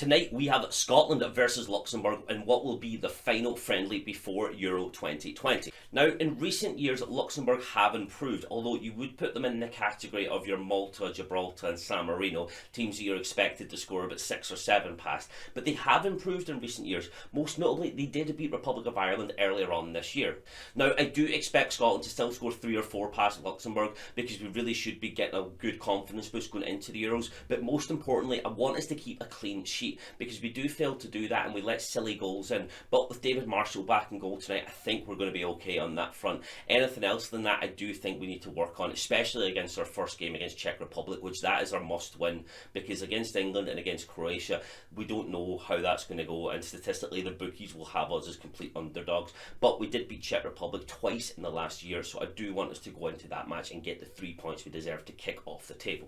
Tonight we have Scotland versus Luxembourg in what will be the final friendly before Euro 2020. Now, in recent years, Luxembourg have improved, although you would put them in the category of your Malta, Gibraltar and San Marino, teams that you're expected to score about 6 or 7 past. But they have improved in recent years. Most notably, they did beat Republic of Ireland earlier on this year. Now, I do expect Scotland to still score 3 or 4 past Luxembourg because we really should be getting a good confidence boost going into the Euros. But most importantly, I want us to keep a clean sheet, because we do fail to do that and we let silly goals in. But with David Marshall back in goal tonight, I think we're going to be okay on that front. Anything else than that, I do think we need to work on, especially against our first game against Czech Republic, which that is our must win, because against England and against Croatia, we don't know how that's going to go, and statistically the bookies will have us as complete underdogs. But we did beat Czech Republic twice in the last year, so I do want us to go into that match and get the 3 points we deserve to kick off the table.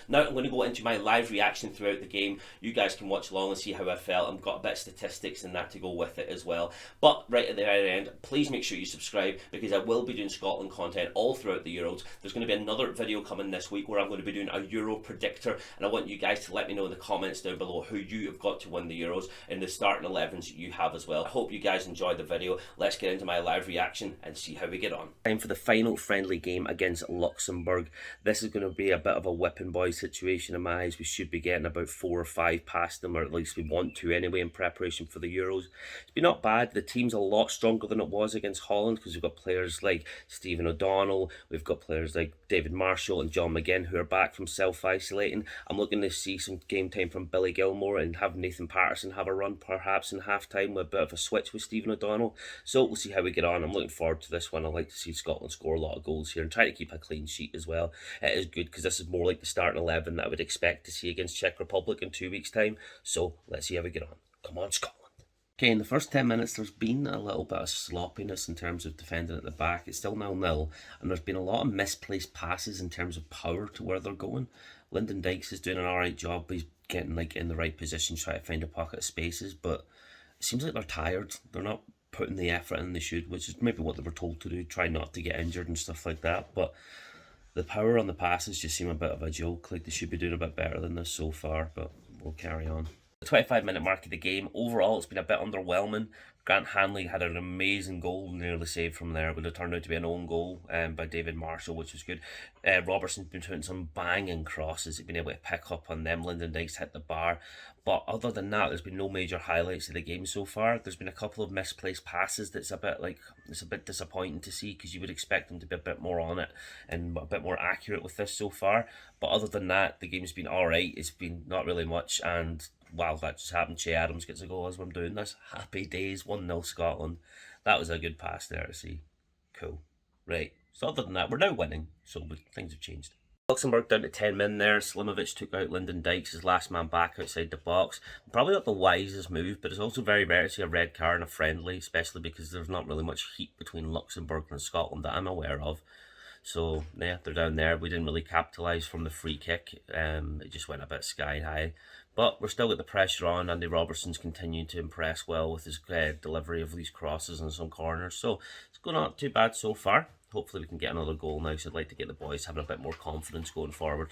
Now I'm going to go into my live reaction throughout the game. You guys can watch along and see how I felt. I've got a bit of statistics and that to go with it as well. But right at the very end, please make sure you subscribe, because I will be doing Scotland content all throughout the Euros. There's going to be another video coming this week where I'm going to be doing a Euro predictor, and I want you guys to let me know in the comments down below who you have got to win the Euros and the starting 11s you have as well. I hope you guys enjoyed the video. Let's get into my live reaction and see how we get on. Time for the final friendly game against Luxembourg. This is going to be a bit of a whipping boy situation in my eyes. We should be getting about 4 or 5 past them, or at least we want to anyway, in preparation for the Euros. It's been not bad. The team's a lot stronger than it was against Holland, because we've got players like Stephen O'Donnell, we've got players like David Marshall and John McGinn who are back from self-isolating. I'm looking to see some game time from Billy Gilmore and have Nathan Patterson have a run perhaps in half-time with a bit of a switch with Stephen O'Donnell. So we'll see how we get on. I'm looking forward to this one. I like to see Scotland score a lot of goals here and try to keep a clean sheet as well. It is good because this is more like the starting 11 that I would expect to see against Czech Republic in 2 weeks' time. So let's see how we get on. Come on, Scotland. Okay, in the first 10 minutes, there's been a little bit of sloppiness in terms of defending at the back. It's still 0-0, and there's been a lot of misplaced passes in terms of power to where they're going. Lyndon Dykes is doing an alright job. He's getting in the right position, trying to find a pocket of spaces, but it seems like they're tired. They're not putting the effort in they should, which is maybe what they were told to do, try not to get injured and stuff like that. But the power on the passes just seem a bit of a joke. Like, they should be doing a bit better than this so far, but we'll carry on. The 25-minute mark of the game, overall it's been a bit underwhelming. Grant Hanley had an amazing goal, nearly saved from there. It would have turned out to be an own goal by David Marshall, which was good. Robertson's been putting some banging crosses. He's been able to pick up on them. Lyndon Dykes hit the bar. But other than that, there's been no major highlights of the game so far. There's been a couple of misplaced passes that's it's a bit disappointing to see, because you would expect them to be a bit more on it and a bit more accurate with this so far. But other than that, the game's been alright. It's been not really much, and wow, that just happened. Che Adams gets a goal as I'm doing this. Happy days, 1-0 Scotland. That was a good pass there to see. Cool. Right. So other than that, we're now winning, so things have changed. Luxembourg down to 10 men there. Slimovic took out Lyndon Dykes, his last man back outside the box. Probably not the wisest move, but it's also very rare to see a red card in a friendly, especially because there's not really much heat between Luxembourg and Scotland that I'm aware of. So yeah, they're down there. We didn't really capitalise from the free kick. It just went a bit sky high. But we're still got the pressure on. Andy Robertson's continuing to impress well with his delivery of these crosses and some corners. So it's going not too bad so far. Hopefully we can get another goal now, so I'd like to get the boys having a bit more confidence going forward.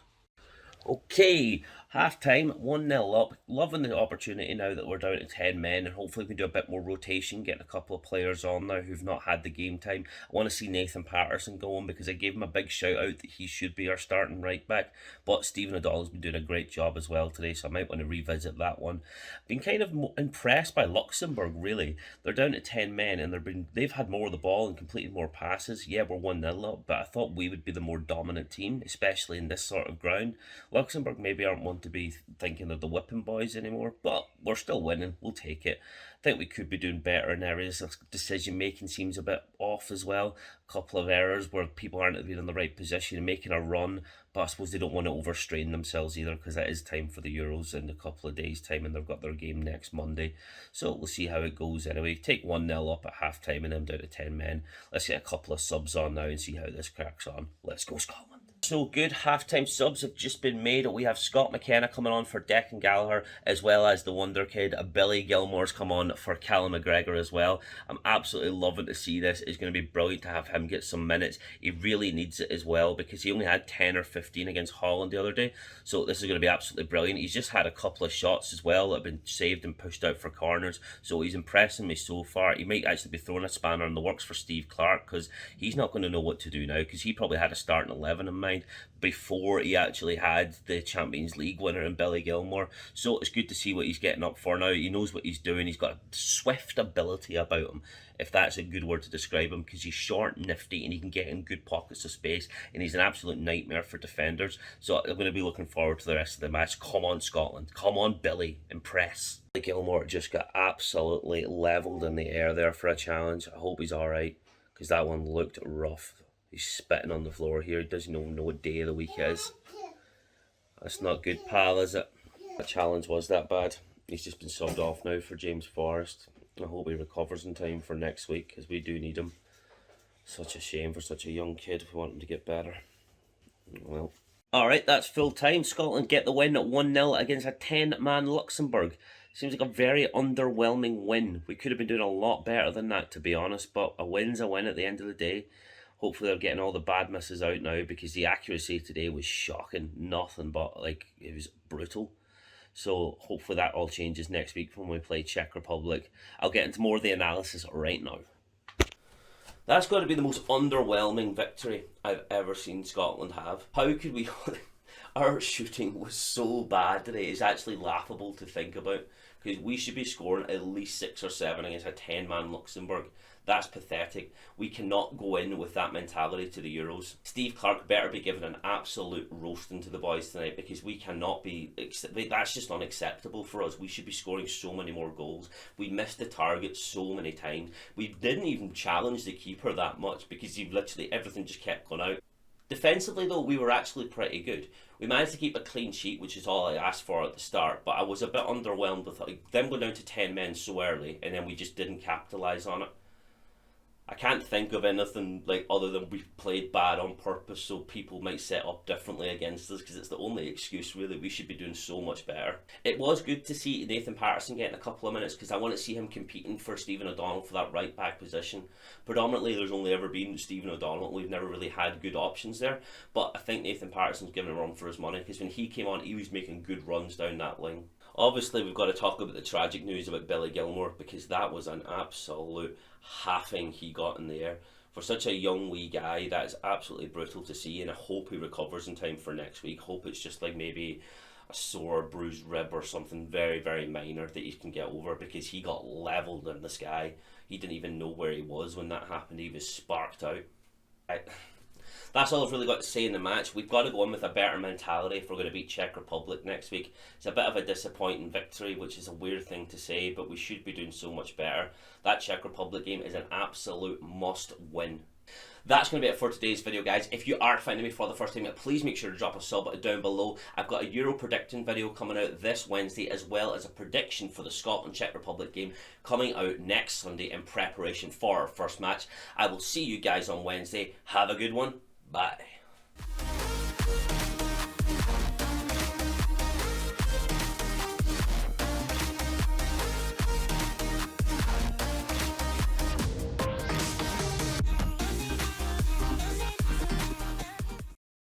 Okay, half time, 1-0 up. Loving the opportunity now that we're down to 10 men, and hopefully we can do a bit more rotation, getting a couple of players on now who've not had the game time. I want to see Nathan Patterson going, because I gave him a big shout out that he should be our starting right back. But Stephen O'Donnell's been doing a great job as well today, so I might want to revisit that one. Been kind of impressed by Luxembourg, really. They're down to 10 men, and they've had more of the ball and completed more passes. Yeah, we're 1-0 up, but I thought we would be the more dominant team, especially in this sort of ground. Luxembourg maybe aren't one to be thinking of the whipping boys anymore, but we're still winning. We'll take it. I think we could be doing better in areas of decision making. Seems a bit off as well. A couple of errors where people aren't being in the right position and making a run, but I suppose they don't want to overstrain themselves either, because it is time for the Euros in a couple of days' time, and they've got their game next Monday. So we'll see how it goes anyway. Take 1-0 up at half time and then down to 10 men. Let's get a couple of subs on now and see how this cracks on. Let's go, Scotland. So good halftime subs have just been made. We have Scott McKenna coming on for Declan Gallagher, as well as the wonder kid Billy Gilmore's come on for Callum McGregor as well. I'm absolutely loving to see this. It's going to be brilliant to have him get some minutes. He really needs it as well because he only had 10 or 15 against Holland the other day. So this is going to be absolutely brilliant. He's just had a couple of shots as well that have been saved and pushed out for corners. So he's impressing me so far. He might actually be throwing a spanner in the works for Steve Clarke because he's not going to know what to do now because he probably had a starting 11 in mind before he actually had the Champions League winner in Billy Gilmore. So it's good to see what he's getting up for now. He knows what he's doing. He's got a swift ability about him, if that's a good word to describe him, because he's short, nifty, and he can get in good pockets of space, and he's an absolute nightmare for defenders. So I'm going to be looking forward to the rest of the match. Come on, Scotland. Come on, Billy. Impress. Billy Gilmore just got absolutely levelled in the air there for a challenge. I hope he's alright, because that one looked rough. He's spitting on the floor here. He doesn't even know what day of the week it is. That's not good, pal, is it? That challenge was that bad. He's just been subbed off now for James Forrest. I hope he recovers in time for next week, because we do need him. Such a shame for such a young kid. We want him to get better. Well. Alright, that's full time. Scotland get the win at 1-0 against a 10-man Luxembourg. Seems like a very underwhelming win. We could have been doing a lot better than that, to be honest, but a win's a win at the end of the day. Hopefully they're getting all the bad misses out now, because the accuracy today was shocking. Nothing but, like, it was brutal. So hopefully that all changes next week when we play Czech Republic. I'll get into more of the analysis right now. That's got to be the most underwhelming victory I've ever seen Scotland have. How could we... Our shooting was so bad today, it's actually laughable to think about, because we should be scoring at least 6 or 7 against a 10-man Luxembourg. That's pathetic. We cannot go in with that mentality to the Euros. Steve Clarke better be given an absolute roasting to the boys tonight, because we cannot be... That's just unacceptable for us. We should be scoring so many more goals. We missed the target so many times. We didn't even challenge the keeper that much, because everything just kept going out. Defensively, though, we were actually pretty good. We managed to keep a clean sheet, which is all I asked for at the start, but I was a bit underwhelmed with them going down to 10 men so early, and then we just didn't capitalise on it. I can't think of anything other than we played bad on purpose so people might set up differently against us, because it's the only excuse really. We should be doing so much better. It was good to see Nathan Patterson getting a couple of minutes, because I want to see him competing for Stephen O'Donnell for that right back position. Predominantly there's only ever been Stephen O'Donnell. We've never really had good options there, but I think Nathan Patterson's given a run for his money, because when he came on he was making good runs down that line. Obviously we've got to talk about the tragic news about Billy Gilmore, because that was an absolute halving he got in the air. For such a young wee guy, that is absolutely brutal to see, and I hope he recovers in time for next week. Hope it's just maybe a sore, bruised rib or something very, very minor that he can get over, because he got levelled in the sky. He didn't even know where he was when that happened. He was sparked out. That's all I've really got to say in the match. We've got to go in with a better mentality if we're going to beat Czech Republic next week. It's a bit of a disappointing victory, which is a weird thing to say, but we should be doing so much better. That Czech Republic game is an absolute must win. That's going to be it for today's video, guys. If you are finding me for the first time, please make sure to drop a sub down below. I've got a Euro predicting video coming out this Wednesday, as well as a prediction for the Scotland-Czech Republic game coming out next Sunday in preparation for our first match. I will see you guys on Wednesday. Have a good one. Bye.